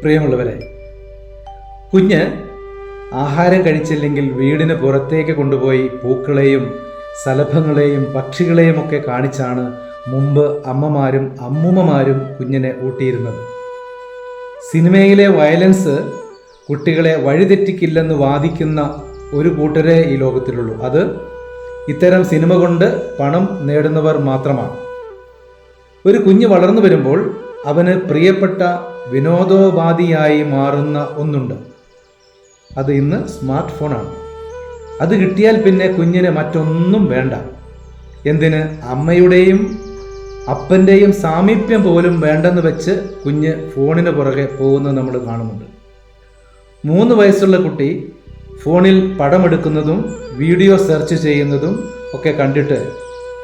പ്രിയമുള്ളവരെ, കുഞ്ഞ് ആഹാരം കഴിച്ചില്ലെങ്കിൽ വീടിന് പുറത്തേക്ക് കൊണ്ടുപോയി പൂക്കളെയും സലഭങ്ങളെയും പക്ഷികളെയും ഒക്കെ കാണിച്ചാണ് മുമ്പ് അമ്മമാരും അമ്മൂമ്മമാരും കുഞ്ഞിനെ ഊട്ടിയിരുന്നത്. സിനിമയിലെ വയലൻസ് കുട്ടികളെ വഴിതെറ്റിക്കില്ലെന്ന് വാദിക്കുന്ന ഒരു കൂട്ടരേ ഈ ലോകത്തിലുള്ളൂ. അത് ഇത്തരം സിനിമ കൊണ്ട് പണം നേടുന്നവർ മാത്രമാണ്. ഒരു കുഞ്ഞ് വളർന്നു വരുമ്പോൾ അവന് പ്രിയപ്പെട്ട വിനോദോപാധിയായി മാറുന്ന ഒന്നുണ്ട്. അത് ഇന്ന് സ്മാർട്ട് ഫോണാണ്. അത് കിട്ടിയാൽ പിന്നെ കുഞ്ഞിന് മറ്റൊന്നും വേണ്ട. എന്തിന്, അമ്മയുടെയും അപ്പൻ്റെയും സാമീപ്യം പോലും വേണ്ടെന്ന് വെച്ച് കുഞ്ഞ് ഫോണിന് പുറകെ പോകുന്നത് നമ്മൾ കാണുന്നുണ്ട്. 3 വയസ്സുള്ള കുട്ടി ഫോണിൽ പടമെടുക്കുന്നതും വീഡിയോ സെർച്ച് ചെയ്യുന്നതും ഒക്കെ കണ്ടിട്ട്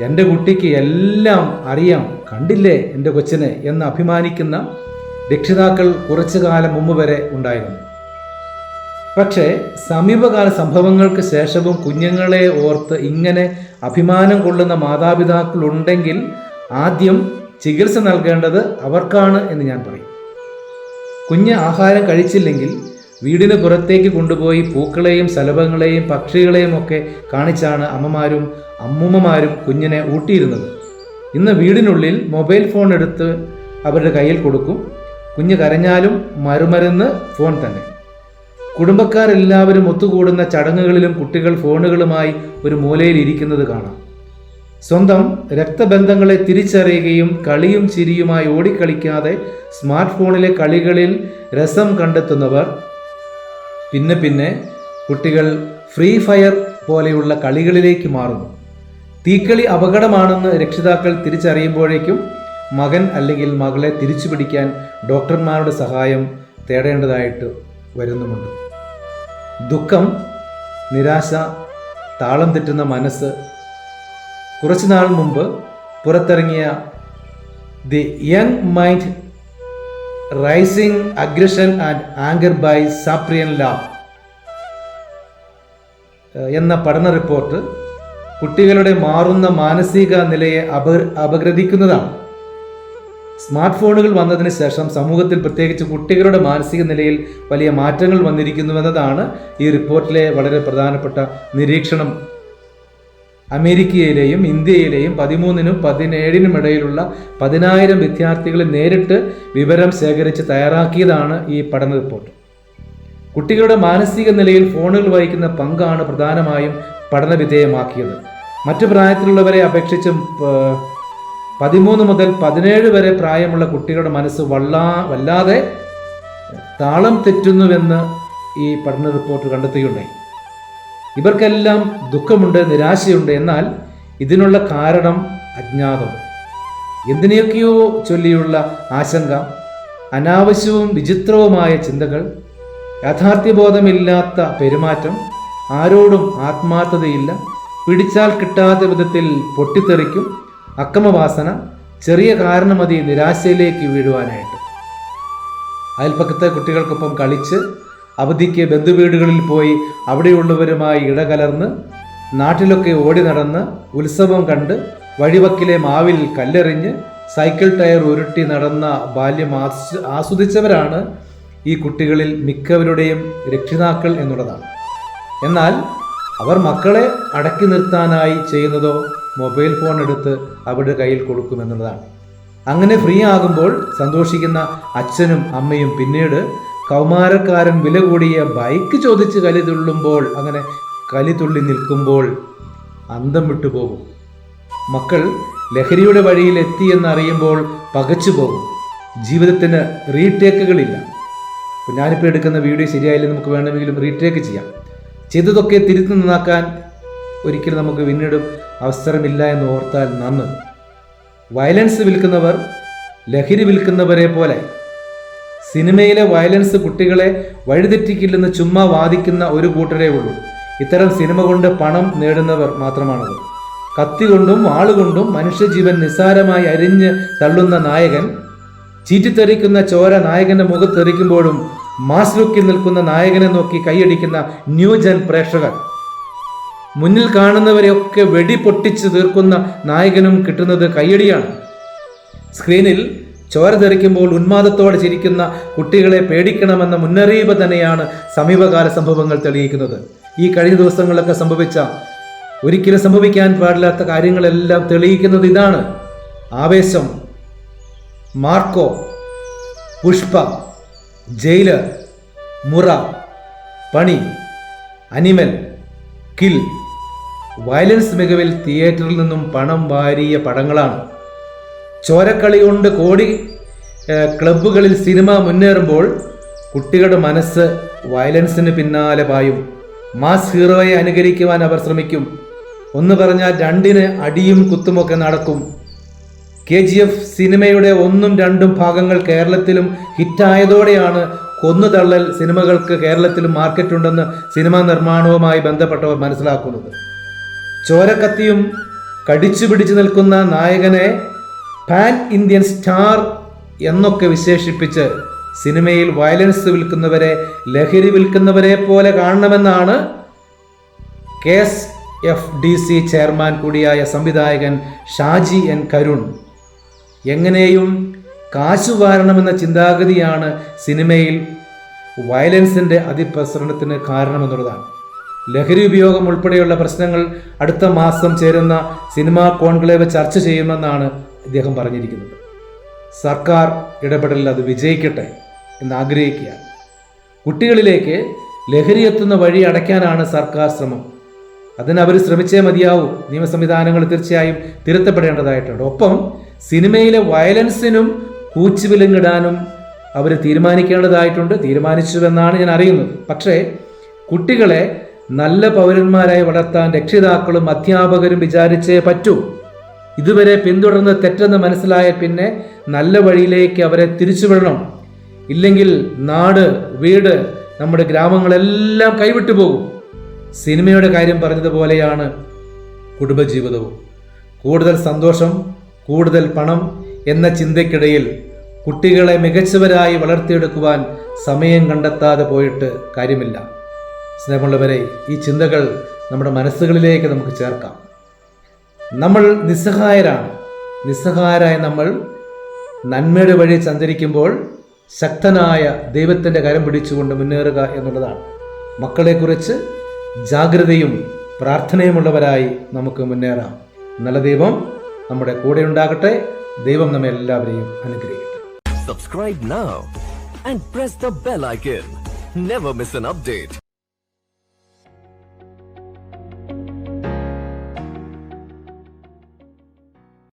എൻ്റെ കുട്ടിക്ക് എല്ലാം അറിയാം, കണ്ടില്ലേ എൻ്റെ കൊച്ചിനെ എന്ന് അഭിമാനിക്കുന്ന രക്ഷിതാക്കൾ കുറച്ചു കാലം മുമ്പ് വരെ ഉണ്ടായിരുന്നു. പക്ഷേ സമീപകാല സംഭവങ്ങൾക്ക് ശേഷവും കുഞ്ഞുങ്ങളെ ഓർത്ത് ഇങ്ങനെ അഭിമാനം കൊള്ളുന്ന മാതാപിതാക്കളുണ്ടെങ്കിൽ ആദ്യം ചികിത്സ നൽകേണ്ടത് അവർക്കാണ് എന്ന് ഞാൻ പറയും. കുഞ്ഞ് ആഹാരം കഴിച്ചില്ലെങ്കിൽ വീടിന് പുറത്തേക്ക് കൊണ്ടുപോയി പൂക്കളെയും സലഭങ്ങളെയും പക്ഷികളെയും ഒക്കെ കാണിച്ചാണ് അമ്മമാരും അമ്മൂമ്മമാരും കുഞ്ഞിനെ ഊട്ടിയിരുന്നത്. ഇന്ന് വീടിനുള്ളിൽ മൊബൈൽ ഫോൺ എടുത്ത് അവരുടെ കയ്യിൽ കൊടുക്കും. കുഞ്ഞ് കരഞ്ഞാലും മറുമരുന്ന് ഫോൺ തന്നെ. കുടുംബക്കാരെല്ലാവരും ഒത്തുകൂടുന്ന ചടങ്ങുകളിലും കുട്ടികൾ ഫോണുകളുമായി ഒരു മൂലയിൽ ഇരിക്കുന്നത് കാണാം. സ്വന്തം രക്തബന്ധങ്ങളെ തിരിച്ചറിയുകയും കളിയും ചിരിയുമായി ഓടിക്കളിക്കാതെ സ്മാർട്ട് ഫോണിലെ കളികളിൽ രസം കണ്ടെത്തുന്നവർ പിന്നെ കുട്ടികൾ ഫ്രീ ഫയർ പോലെയുള്ള കളികളിലേക്ക് മാറുന്നു. തീക്കളി അപകടമാണെന്ന് രക്ഷിതാക്കൾ തിരിച്ചറിയുമ്പോഴേക്കും മകൻ അല്ലെങ്കിൽ മകളെ തിരിച്ചു പിടിക്കാൻ ഡോക്ടർമാരുടെ സഹായം തേടേണ്ടതായിട്ട് വരുന്നുമുണ്ട്. ദുഃഖം, നിരാശ, താളം തെറ്റുന്ന മനസ്സ്. കുറച്ചുനാൾ മുമ്പ് പുറത്തിറങ്ങിയ the young mind rising aggression and anger by Sapien lab എന്ന പഠന റിപ്പോർട്ട് കുട്ടികളുടെ മാറുന്ന മാനസിക നിലയെ അപഗ്രഥിക്കുന്നതാണ്. സ്മാർട്ട് ഫോണുകൾ വന്നതിന് ശേഷം സമൂഹത്തിൽ പ്രത്യേകിച്ച് കുട്ടികളുടെ മാനസിക നിലയിൽ വലിയ മാറ്റങ്ങൾ വന്നിരിക്കുന്നുവെന്നതാണ് ഈ റിപ്പോർട്ടിലെ വളരെ പ്രധാനപ്പെട്ട നിരീക്ഷണം. അമേരിക്കയിലെയും ഇന്ത്യയിലെയും 13നും 17നും ഇടയിലുള്ള 10,000 വിദ്യാർത്ഥികളെ നേരിട്ട് വിവരം ശേഖരിച്ച് തയ്യാറാക്കിയതാണ് ഈ പഠന റിപ്പോർട്ട്. കുട്ടികളുടെ മാനസിക നിലയിൽ ഫോണുകൾ വഹിക്കുന്ന പങ്കാണ് പ്രധാനമായും പഠന വിധേയമാക്കിയത്. മറ്റു പ്രായത്തിലുള്ളവരെ അപേക്ഷിച്ച് 13 മുതൽ 17 വരെ പ്രായമുള്ള കുട്ടികളുടെ മനസ്സ് വല്ലാതെ താളം തെറ്റുന്നുവെന്ന് ഈ പഠന റിപ്പോർട്ട് കണ്ടെത്തുകയുണ്ടായി. ഇവർക്കെല്ലാം ദുഃഖമുണ്ട്, നിരാശയുണ്ട്. എന്നാൽ ഇതിനുള്ള കാരണം അജ്ഞാതം. എന്തിനെയൊക്കെയോ ചൊല്ലിയുള്ള ആശങ്ക, അനാവശ്യവും വിചിത്രവുമായ ചിന്തകൾ, യാഥാർത്ഥ്യബോധമില്ലാത്ത പെരുമാറ്റം, ആരോടും ആത്മാർത്ഥതയില്ല, പിടിച്ചാൽ കിട്ടാത്ത വിധത്തിൽ പൊട്ടിത്തെറിക്കും, അക്രമവാസന, ചെറിയ കാരണം മതി നിരാശയിലേക്ക് വീഴുവാനായിട്ട്. അയൽപ്പക്കത്തെ കുട്ടികൾക്കൊപ്പം കളിച്ച് അവധിക്ക് ബന്ധുവീടുകളിൽ പോയി അവിടെയുള്ളവരുമായി ഇടകലർന്ന് നാട്ടിലൊക്കെ ഓടി നടന്ന് ഉത്സവം കണ്ട് വഴിവക്കിലെ മാവിൽ കല്ലെറിഞ്ഞ് സൈക്കിൾ ടയർ ഉരുട്ടി നടന്ന ബാല്യം ആസ്വദിച്ചവരാണ് ഈ കുട്ടികളിൽ മിക്കവരുടെയും രക്ഷിതാക്കൾ എന്നുള്ളതാണ്. എന്നാൽ അവർ മക്കളെ അടക്കി നിർത്താനായി ചെയ്യുന്നതോ മൊബൈൽ ഫോൺ എടുത്ത് അവരുടെ കയ്യിൽ കൊടുക്കുമെന്നുള്ളതാണ്. അങ്ങനെ ഫ്രീ ആകുമ്പോൾ സന്തോഷിക്കുന്ന അച്ഛനും അമ്മയും പിന്നീട് കൗമാരക്കാരൻ വില കൂടിയ ബൈക്ക് ചോദിച്ച് കലിതുള്ളി നിൽക്കുമ്പോൾ അന്തം വിട്ടുപോകും. മക്കൾ ലഹരിയുടെ വഴിയിൽ എത്തിയെന്നറിയുമ്പോൾ പകച്ചു പോകും. ജീവിതത്തിന് റീടേക്കുകളില്ല. ഇപ്പം ഞാനിപ്പോൾ എടുക്കുന്ന വീഡിയോ ശരിയായില്ല, നമുക്ക് വേണമെങ്കിലും റീടേക്ക് ചെയ്യാം. ചെയ്തതൊക്കെ തിരുത്തി നന്നാക്കാൻ ഒരിക്കലും നമുക്ക് പിന്നീട് അവസരമില്ല എന്ന് ഓർത്താൽ നന്ന്. വയലൻസ് വിൽക്കുന്നവർ ലഹരി വിൽക്കുന്നവരെ പോലെ. സിനിമയിലെ വയലൻസ് കുട്ടികളെ വഴിതെറ്റിക്കില്ലെന്ന് ചുമ്മാ വാദിക്കുന്ന ഒരു കൂട്ടരേ ഉള്ളൂ. ഇത്തരം സിനിമ കൊണ്ട് പണം നേടുന്നവർ മാത്രമാണത്. കത്തി കൊണ്ടും വാളുകൊണ്ടും മനുഷ്യജീവൻ നിസ്സാരമായി അരിഞ്ഞ് തള്ളുന്ന നായകൻ, ചീറ്റിത്തെറിക്കുന്ന ചോര നായകന്റെ മുഖത്തെറിക്കുമ്പോഴും മാസ് ലുക്കിൽ നിൽക്കുന്ന നായകനെ നോക്കി കൈയടിക്കുന്ന ന്യൂജൻ പ്രേക്ഷകർ, മുന്നിൽ കാണുന്നവരെയൊക്കെ വെടി പൊട്ടിച്ച് തീർക്കുന്ന നായകനും കിട്ടുന്നത് കയ്യടിയാണ്. സ്ക്രീനിൽ ചോര തെറിക്കുമ്പോൾ ഉന്മാദത്തോടെ ചിരിക്കുന്ന കുട്ടികളെ പേടിക്കണമെന്ന മുന്നറിയിപ്പ് തന്നെയാണ് സമീപകാല സംഭവങ്ങൾ തെളിയിക്കുന്നത്. ഈ കഴിഞ്ഞ ദിവസങ്ങളിലൊക്കെ സംഭവിച്ച, ഒരിക്കലും സംഭവിക്കാൻ പാടില്ലാത്ത കാര്യങ്ങളെല്ലാം തെളിയിക്കുന്നത് ഇതാണ്. ആവേശം, മാർക്കോ, പുഷ്പ, ജയിലർ, മുറ, പണി, അനിമൽ, കിൽ, വയലൻസ് മികവിൽ തിയേറ്ററിൽ നിന്നും പണം വാരിയ പടങ്ങളാണ്. ചോരക്കളി കൊണ്ട് കോടി ക്ലബ്ബുകളിൽ സിനിമ മുന്നേറുമ്പോൾ കുട്ടികളുടെ മനസ്സ് വയലൻസിന് പിന്നാലെ പായും. മാസ് ഹീറോയെ അനുകരിക്കുവാൻ അവർ ശ്രമിക്കും. ഒന്ന് പറഞ്ഞാൽ രണ്ടിന് അടിയും കുത്തുമൊക്കെ നടക്കും. KGF സിനിമയുടെ 1ഉം 2ഉം ഭാഗങ്ങൾ കേരളത്തിലും ഹിറ്റായതോടെയാണ് കൊന്നുതള്ളൽ സിനിമകൾക്ക് കേരളത്തിലും മാർക്കറ്റുണ്ടെന്ന് സിനിമാ നിർമ്മാണവുമായി ബന്ധപ്പെട്ടവർ മനസ്സിലാക്കുന്നത്. ചോരക്കത്തിയും കടിച്ചു പിടിച്ചു നിൽക്കുന്ന നായകനെ പാൻ ഇന്ത്യൻ സ്റ്റാർ എന്നൊക്കെ വിശേഷിപ്പിച്ച് സിനിമയിൽ വയലൻസ് വിൽക്കുന്നവരെ ലഹരി വിൽക്കുന്നവരെ പോലെ കാണണമെന്നാണ് KSFDC ചെയർമാൻ കൂടിയായ സംവിധായകൻ ഷാജി N കരുൺ. എങ്ങനെയും കാശു വാരണമെന്ന ചിന്താഗതിയാണ് സിനിമയിൽ വയലൻസിൻ്റെ അതിപ്രസരണത്തിന് കാരണമെന്നുള്ളതാണ്. ലഹരി ഉപയോഗം ഉൾപ്പെടെയുള്ള പ്രശ്നങ്ങൾ അടുത്ത മാസം ചേരുന്ന സിനിമാ കോൺക്ലേവ് ചർച്ച ചെയ്യുമെന്നാണ് ഇദ്ദേഹം പറഞ്ഞിരിക്കുന്നത്. സർക്കാർ ഇടപെടലിൽ അത് വിജയിക്കട്ടെ എന്നാഗ്രഹിക്കുക. കുട്ടികളിലേക്ക് ലഹരി എത്തുന്ന വഴി അടയ്ക്കാനാണ് സർക്കാർ ശ്രമം. അതിന് അവർ ശ്രമിച്ചേ മതിയാവൂ. നിയമ സംവിധാനങ്ങൾ തീർച്ചയായും തിരുത്തപ്പെടേണ്ടതായിട്ടുണ്ട്. ഒപ്പം സിനിമയിലെ വയലൻസിനും കൂച്ചുവിലങ്ങിടാനും അവർ തീരുമാനിക്കേണ്ടതായിട്ടുണ്ട്. തീരുമാനിച്ചുവെന്നാണ് ഞാൻ അറിയുന്നത്. പക്ഷേ കുട്ടികളെ നല്ല പൗരന്മാരായി വളർത്താൻ രക്ഷിതാക്കളും അധ്യാപകരും വിചാരിച്ചേ പറ്റൂ. ഇതുവരെ പിന്തുടർന്ന് തെറ്റെന്ന് മനസ്സിലായാൽ പിന്നെ നല്ല വഴിയിലേക്ക് അവരെ തിരിച്ചുവിടണം. ഇല്ലെങ്കിൽ നാട്, വീട്, നമ്മുടെ ഗ്രാമങ്ങളെല്ലാം കൈവിട്ടു പോകും. സിനിമയുടെ കാര്യം പറഞ്ഞതുപോലെയാണ് കുടുംബജീവിതവും. കൂടുതൽ സന്തോഷം, കൂടുതൽ പണം എന്ന ചിന്തയ്ക്കിടയിൽ കുട്ടികളെ മികച്ചവരായി വളർത്തിയെടുക്കുവാൻ സമയം കണ്ടെത്താതെ പോയിട്ട് കാര്യമില്ല. സ്നേഹമുള്ളവരെ, ഈ ചിന്തകൾ നമ്മുടെ മനസ്സുകളിലേക്ക് നമുക്ക് ചേർക്കാം. നമ്മൾ നിസ്സഹായരാണ്. നിസ്സഹായരായ നമ്മൾ നന്മയുടെ വഴി സഞ്ചരിക്കുമ്പോൾ ശക്തനായ ദൈവത്തിൻ്റെ കരം പിടിച്ചുകൊണ്ട് മുന്നേറുക എന്നുള്ളതാണ്. മക്കളെക്കുറിച്ച് ജാഗ്രതയും പ്രാർത്ഥനയുമുള്ളവരായി നമുക്ക് മുന്നേറാം. നല്ല ദൈവം നമ്മുടെ കൂടെ ഉണ്ടാകട്ടെ. ദൈവം നമ്മെ എല്ലാവരെയും അനുഗ്രഹിക്കട്ടെ. Subscribe now and press the bell icon. Never miss an update.